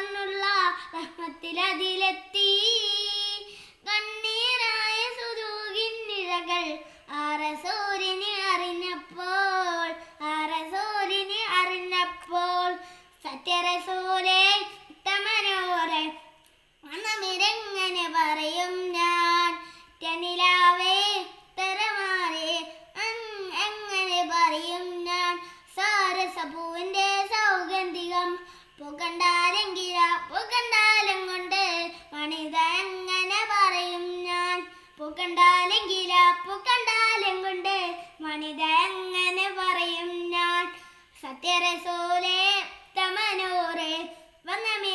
വർണ്ണുള്ള റഹ്മത്തിലതിലെത്തി കണ്ണീരായ സുദൂകിന്നിഴകൾ ആറസൂരിനെ അറിഞ്ഞപ്പോൾ സത്യറസൂലേ തമനോരെ മണമിരങ്ങനെ പറയും ഞാൻ തെനിലാവേ തരമാരെ എങ്ങനെ പറയും ഞാൻ സാരസപൂവിന്റെ സൗഗന്ധികം പൂക്കണ്ടാലും കൊണ്ട് മണിത എങ്ങനെ പറയും ഞാൻ പൂക്കണ്ടാലും കൊണ്ട് മണിത എങ്ങനെ പറയും ഞാൻ സത്യറസൂലേ തമനോരെ വന്നമേ